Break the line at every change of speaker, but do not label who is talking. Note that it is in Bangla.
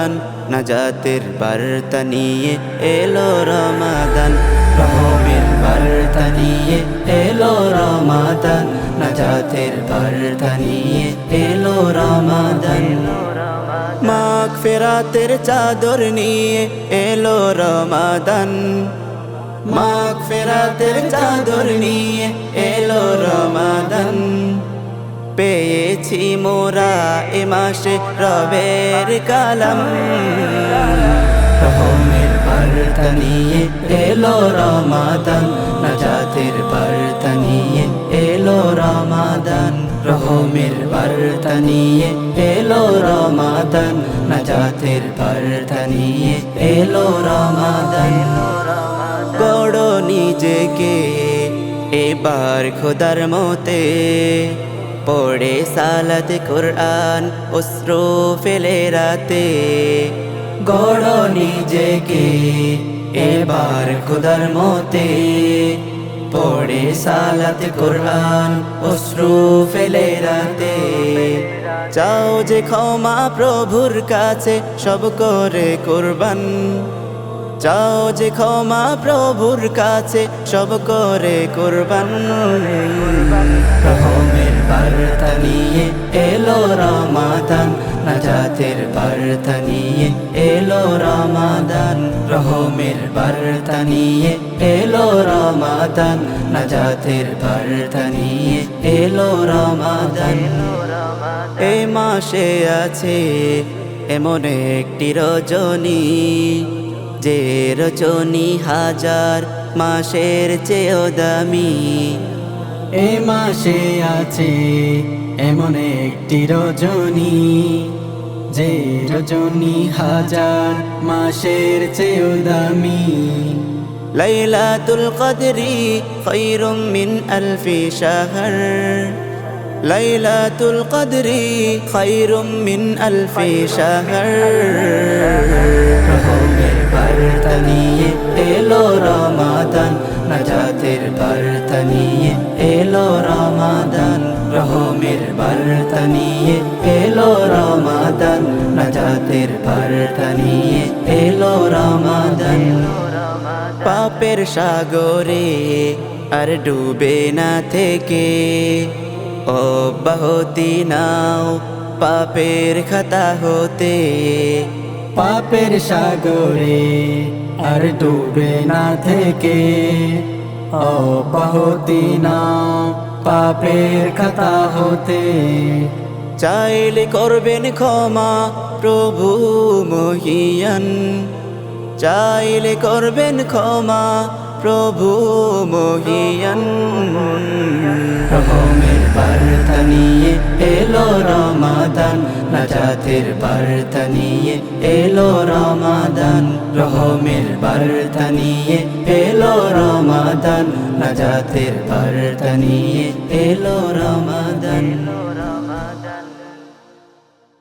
রমাদান নাজাতের বার্তা নিয়ে এলো রমাদান রহমের বার্তা নিয়ে এলো রমাদান নাজাতের বার্তা নিয়ে এলো রমাদান মাগফিরাতের চাদর নিয়ে এলো রমাদান মাগফিরাতের চাদর নিয়ে এলো রমাদান পেয়েছি মোরা এ মাসে রবের কালাম রহমের বার্তা নিয়ে এলো রমাদান নাজাতের বার্তা নিয়ে এলো রমাদান রহমের বার্তা নিয়ে এলো রমাদান নাজাতের বার্তা নিয়ে এলো রমাদান গড়ো নিজেকে এবার খোদার মতে পড়ে সালাত কুরআন অশ্রু ফেলে রাতে গড়ো নিজেকে এবার খোদার মতে পড়ে সালাত কুরআন অশ্রু ফেলে রাতে চাও যে ক্ষমা প্রভুর কাছে সব করে কুরবান চাও যে ক্ষমা প্রভুর কাছে সব করে কুরবান রহমের বার্তা নিয়ে এলো রমাদান নাজাতের বার্তা নিয়ে এলো রমাদান রহমের বার্তা নিয়ে এলো রমাদান নাজাতের বার্তা নিয়ে এলো রমাদান এই মাসে আছে এমন একটি রজনী যে রজনী হাজার মাসের চেয়েও দামি এ মাসে আছে এমন একটি রজনী যে রজনী হাজার মাসের চেয়েও দামি লাইলাতুল কদরি খায়রুম মিন আলফি শাহর লাইলাতুল কদরি খায়রুম মিন আলফি শাহর রহমের বার্তা নিয়ে এলো রমাদান নাজাতের বার্তা নিয়ে এলো রমাদান রহমের বার্তা নিয়ে এলো রমাদান নাজাতের বার্তা নিয়ে এলো রমাদান পাপের সাগরে আর ডুবে না থেকে অব্যাহতি নাও পাপের খাতা হতে পাপের সাগরে আর ডুবে না থেকে অব্যাহতি নাও পাপের খাতা হতে চাইলে করবেন ক্ষমা প্রভু মহিয়ান চাইলে করবেন ক্ষমা প্রভু মহিয়ান রহমের বার্তা নিয়ে এলো রমাদান নাজাতের বার্তা নিয়ে এলো রমাদান রহমের বার্তা নিয়ে এলো রমাদান নাজাতের বার্তা নিয়ে এলো রমাদান